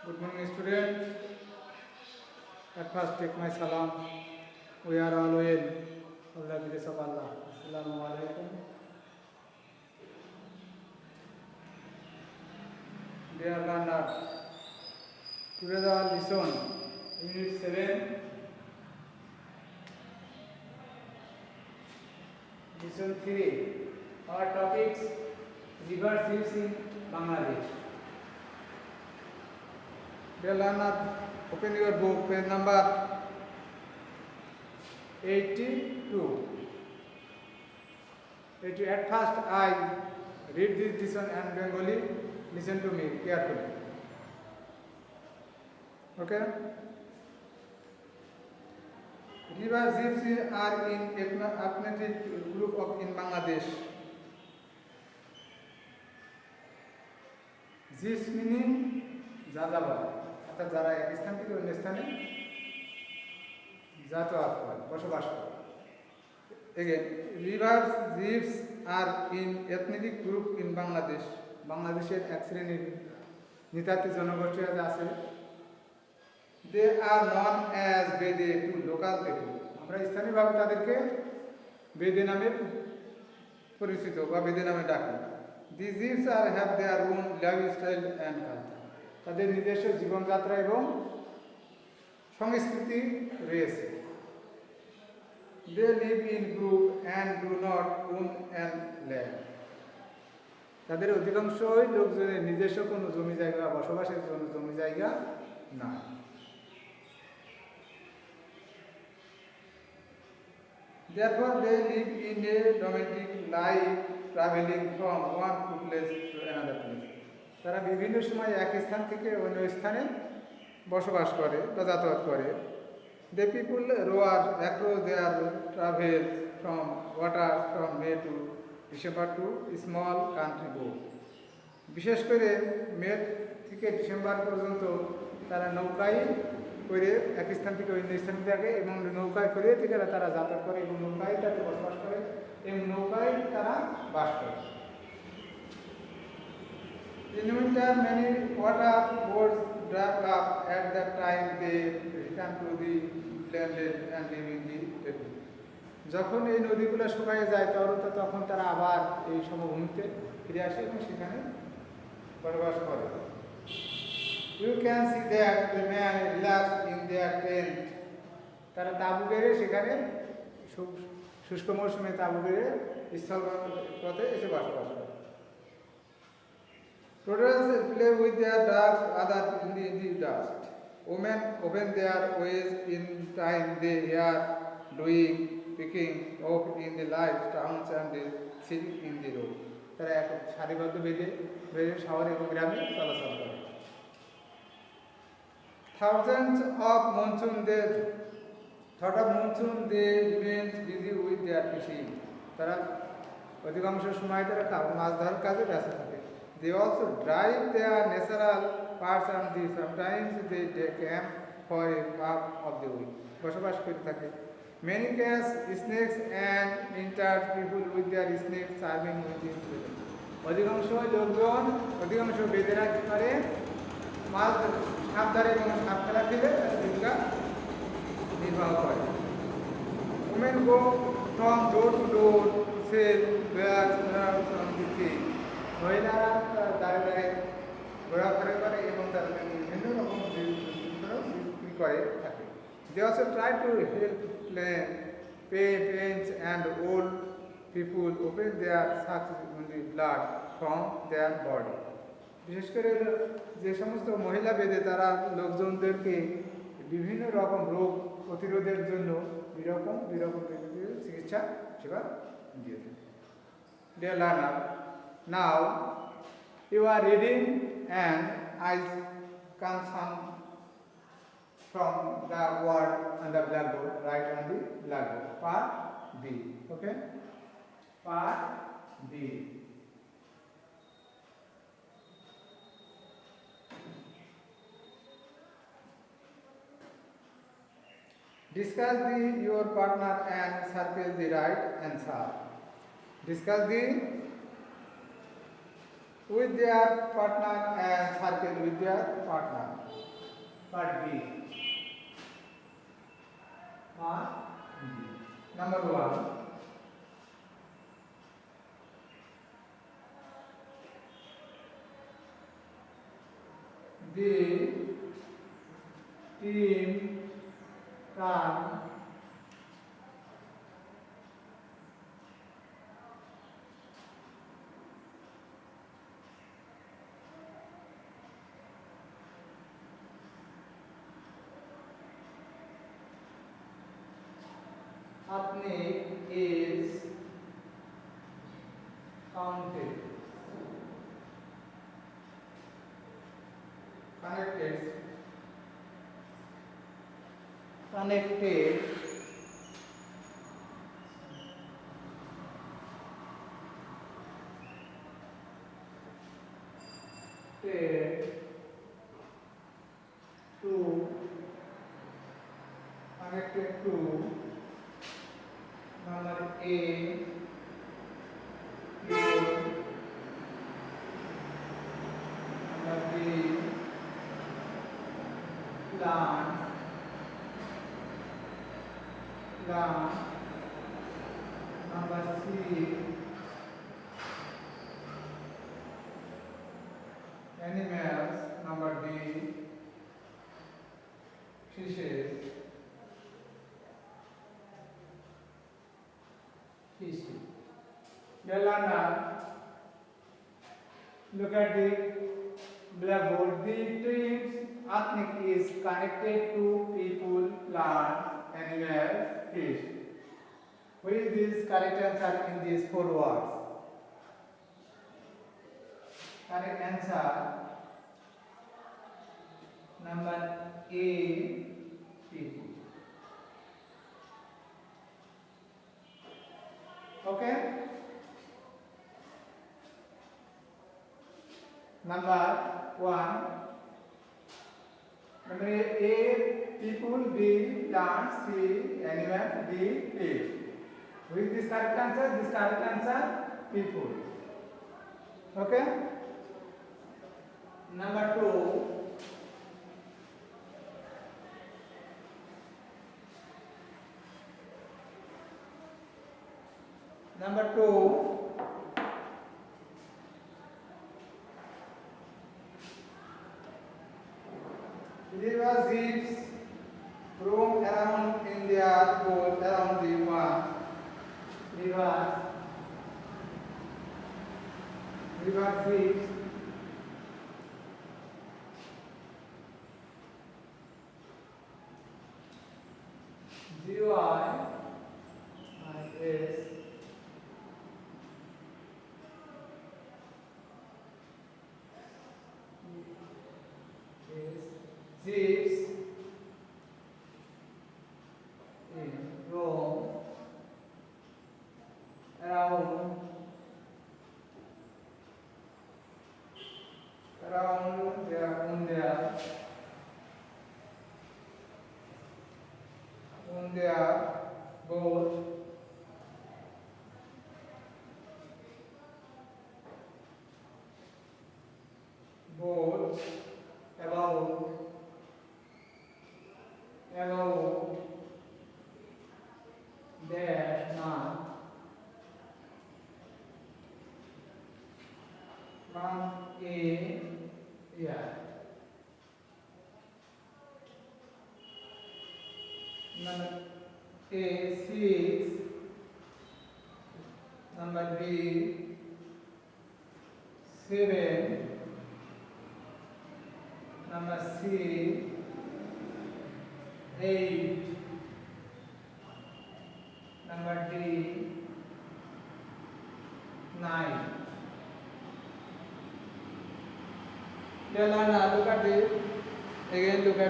Good morning, student. At first, take my salam. We are all well. Allah the grace of Allah. Assalamu alaikum. Dear learners, today the lesson, Unit 7, Lesson 3. Our topics, river ships in Bangladesh. Dear learners, open your book, page number 82. At first, I read this lesson and Bengali. Listen to me carefully. Okay? River ships are in ethnic group of in Bangladesh. Ships meaning যাযাবর, অর্থাৎ যারা এক স্থান থেকে অন্য স্থানে যাতায়াত করে, বসবাস করে। Again, river ships are in ethnic group in Bangladesh. বাংলাদেশের এক শ্রেণীর নৃতাত্ত্বিক জনগোষ্ঠী আছে। They are known as Bede to local people. আমরা স্থানীয়ভাবে তাদেরকে বেদে নামে পরিচিত বা বেদে নামে ডাকি। These ships have their own lifestyle and culture. তাদের নিজস্ব জীবনযাত্রা এবং সংস্কৃতি রয়েছে। They live in group and do not own an land. তাদের অধিকাংশই লোকজনের নিজস্ব কোনো জমি জায়গা বসবাসের জন্য জমি জায়গা না। Therefore, they live in a domestic life, traveling from one place to another place. তারা বিভিন্ন সময় এক স্থান থেকে অন্য স্থানে বসবাস করে বা যাতায়াত করে। The people row across their travel from water from May to December to small country boat. বিশেষ করে মে থেকে ডিসেম্বর পর্যন্ত তারা নৌকায় করে এক স্থান থেকে অন্য স্থানে থাকে এবং নৌকায় করে থেকে তারা যাতায়াত করে এবং নৌকায় তারা বসবাস করে এবং নৌকায় তারা বাস করে। In winter, many water boats dry up at that time they return to the landed and live in the table. যখন এই নদীগুলো শুকিয়ে যায় তখন তারা আবার এই সমভূমিতে ফিরে আসে এবং সেখানে বসবাস করে। You can see that the man relaxed in their tent. তারা তাঁবু গেড়ে সেখানে শুষ্ক মৌসুমে তাঁবু গেড়ে স্থলপথে এসে বসবাস করে। Toddlers play with their dogs, others in the dust. Women open their ways in time they hear doing, picking up in the live towns and they sit in the road. তারা এক সারিবদ্ধ বেঁধে শহর এবং গ্রামে চলাচল করে। Thousands of monsoon they remain busy with their fishing. তারা অধিকাংশ সময় তারা মাছ ধরার কাজে ব্যস্ত থাকে। They also drive their natural parts and sometimes they camp for a half of the week. বসবাস করে থাকে। Many catch snakes and interest people with their snakes serving within them. অধিকাংশ বেদেরা কি করে মাছ সাপ ধরে এবং সাপ খেলা খেলে তাদের জীবিকা নির্বাহ করে। Women go from door to door to sell wares from the sea. মহিলারা দাঁড়ে ঘোরাফেরা করে এবং তারা বিভিন্ন রকম বিক্রি করে থাকে। They also try to help parents and old people open their sucks in the blood from their body. বিশেষ করে যে সমস্ত মহিলা বেদে তারা লোকজনদেরকে বিভিন্ন রকম রোগ প্রতিরোধের জন্য বিরকম চিকিৎসা সেবা দিয়ে থাকে। Dear learner, now you are reading and I can sum from the word on the blackboard, write on the blackboard. Part B. Okay? Part B. Discuss your partner and circle the right answer. Discuss with their partner and circle with their partner. Part B. Part B. Number 1. The team can ethnic is counted, connected connected to number A, people, number B, plant, number C, animals, number D, fishes. Look at the blackboard. The team's ethnic is connected to people, plants, animals, fish. Which these correct answer in these 4 words? Correct answer number A, people. Okay. Number 1. Number A, people, B, plants, C, animals, D, fish. With this correct answer, people. Okay. Number 2. Number 2. River jeeps roam around in their boat around the pond. River jeeps G-Y-I-S jeeps in roam around their boat about dash month A year. Number A 6, number B 7, number C 8, number D 9. Now look at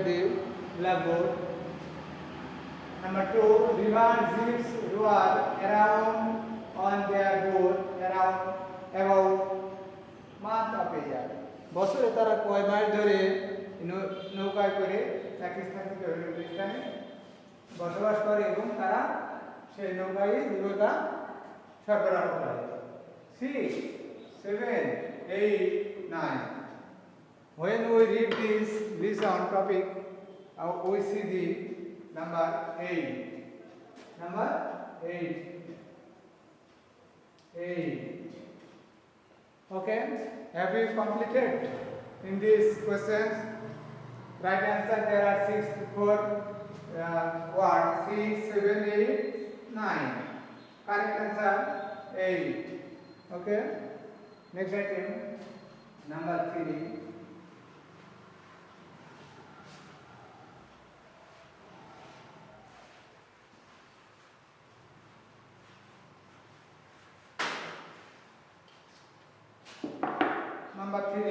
the blackboard. Number 2, river jeeps roar around on their boat around about month of a year. বছরে তারা কয় মাস ধরে নৌকায় করে এক স্থান থেকে অন্য স্থানে বসবাস করে এবং তারা সেই নৌকায় জীবিকা সরবরাহ করে। 6, 7, 8, 9. When we read this on topic, we see the number 8. Number 8. 8. Okay? Have you completed? In these questions, right answer there are 6 to 4 what? 6, 7, 8, 9. Correct answer 8. Okay? Next item, number 3. Number 3,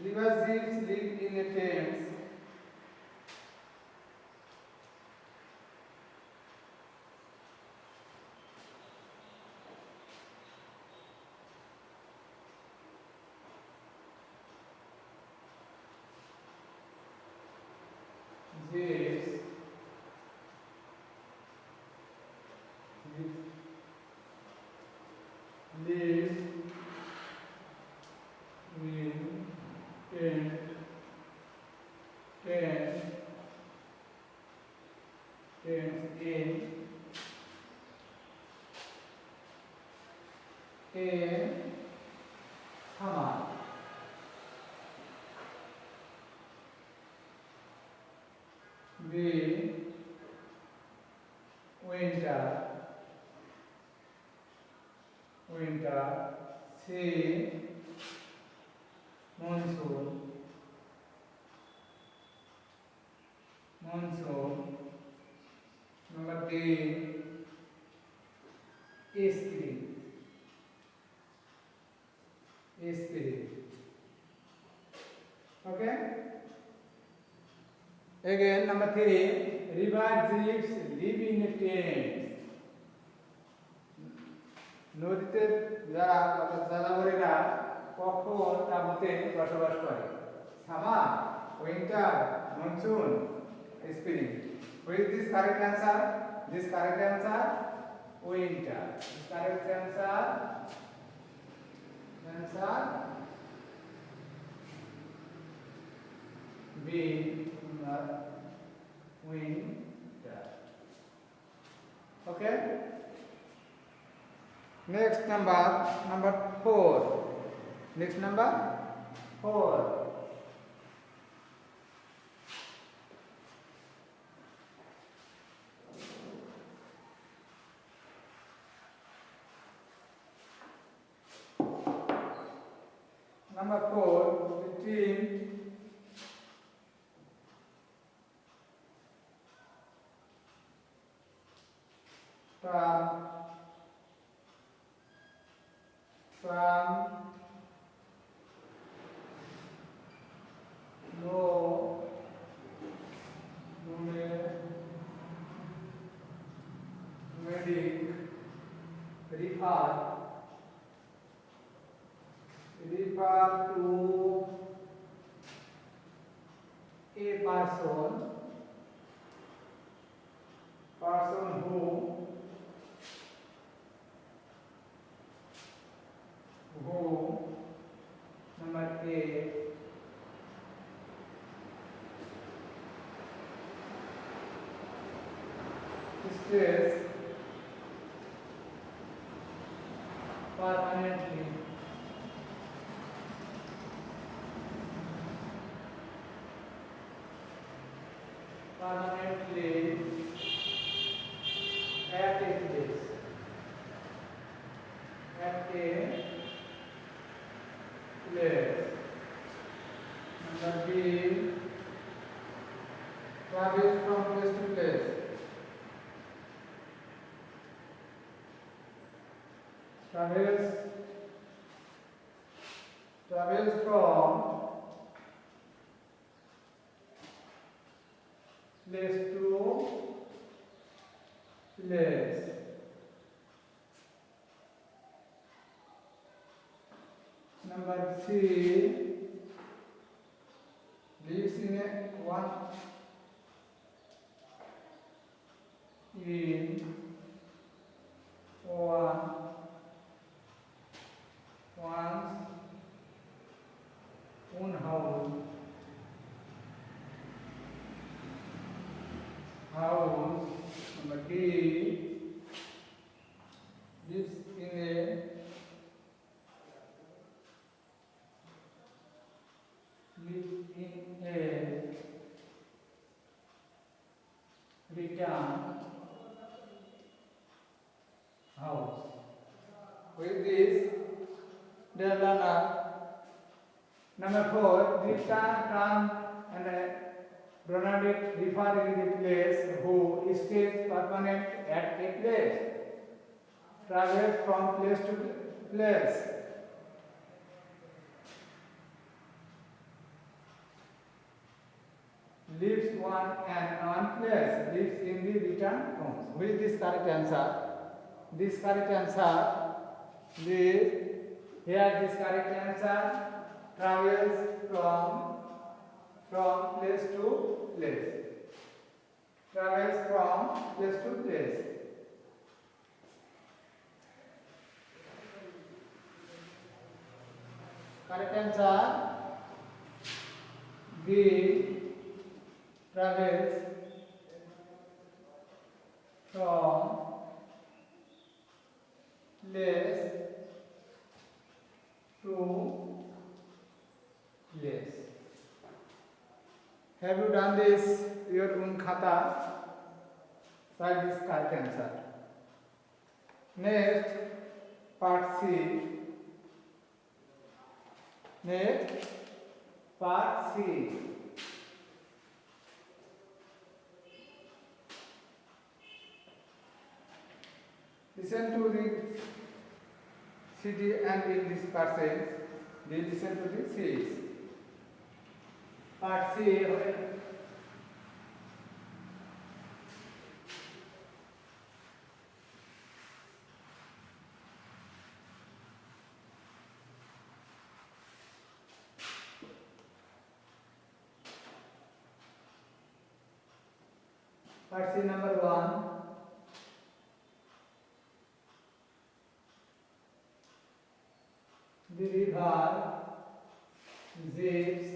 river seals live in a Thames. Seals live in a summer. B, winter. C, monsoon. Number D, spring. Okay? Again, number 3, river jeeps live in a tent. নদীতে যারা জলাভূমিরা কখন তাঁবুতে বসবাস করে? Summer, winter, monsoon, spring. Which is this correct answer? This correct answer winter. This correct answer B, winter. Okay? Next number 4. Next number 4. Number 4, between from no nomadic refer to a person who number A, stays permanently at a place. Number B, travels from place to place. Travels from place to place. Number C, lives in one Number D lives in a return house. With this, dear learner, number 4, return term and Bernadette refer in the place who stays permanent at a place, travels from place to place. Lives one place, lives in the return homes. Which is correct answer? This correct answer, live, here this correct answer, travels from place to place. Travels from place to place. Correct answer, B, travels from place to place. Have you done this your own khata? Write this correct answer. Next, part C. Next, part C. Listen to the CD and English passage. They listen to the C's. Part C. Part C number 1. The river zips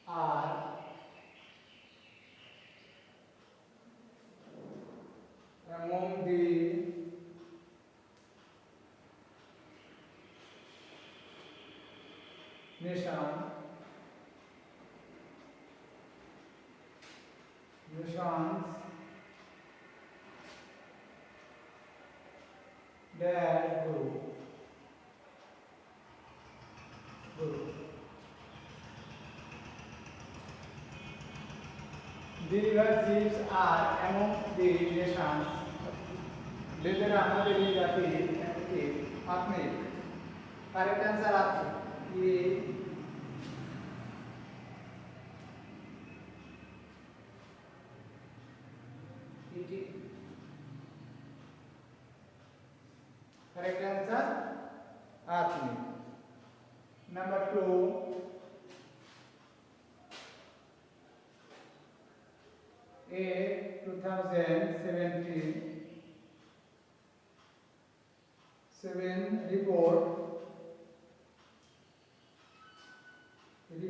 are among the nations that group. The river ships are among the nations. लेकर हमारे लिए जाती है आपने correct answer आप ये correct answer आपने number 2 A 2017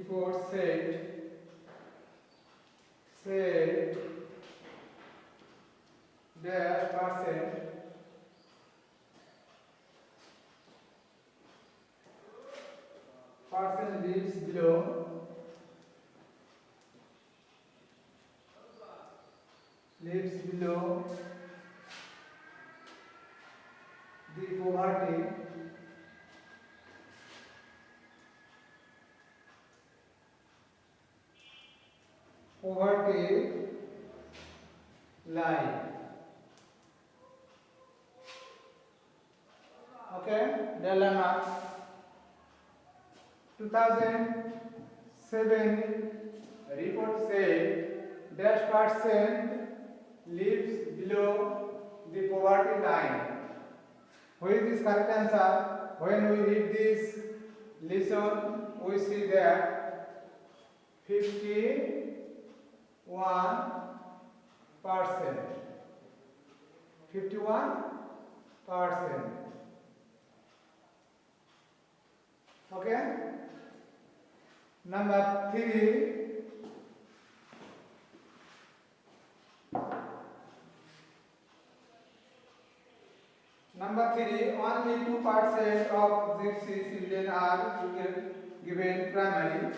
report said that person lives below the poverty line. Okay, dilemma 2007 report said dash percent lives below the poverty line. Which is correct answer? When we read this lesson, we see that 51%. 51%. Okay? Number 3, only 2% of gypsy children are given primary.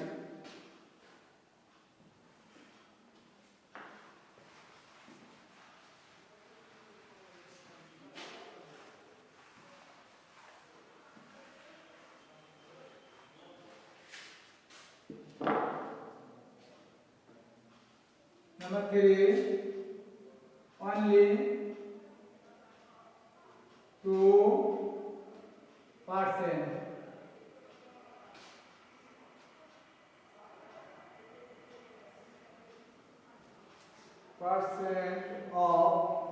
Number 3, only 2% of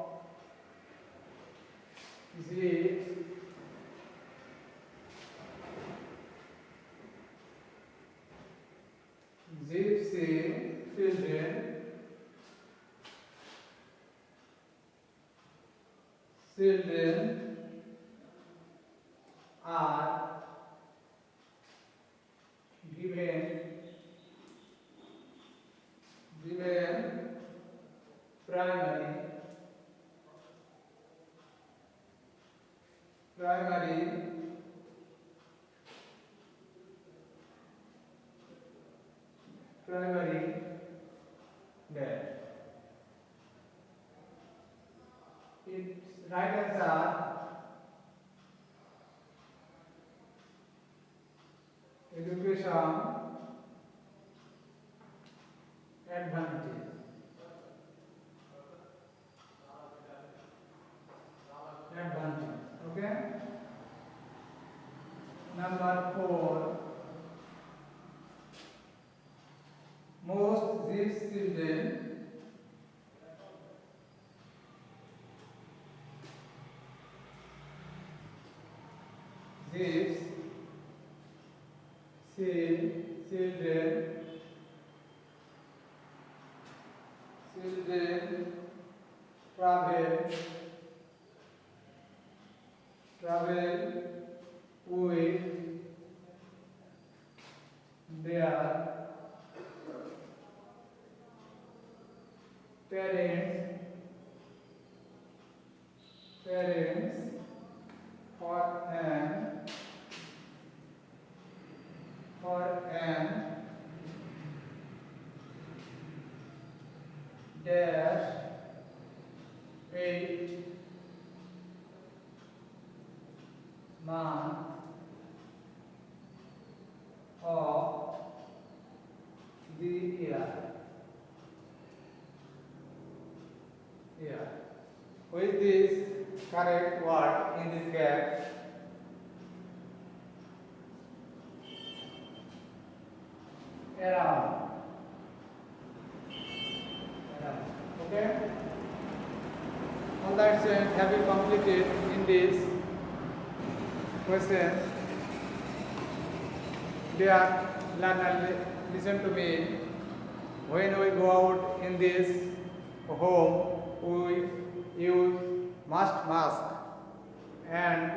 gypsy children are given primary there. Its right answer education advantage. Okay. Number 4, most these children travel with their parents for an dash 8 month of the year. With this correct word in this gap, around. Okay? All that students have been completed in this questions. Dear learner, listen to me. When we go out in this home, we use mask and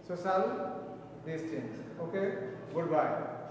social distance. Okay? Goodbye.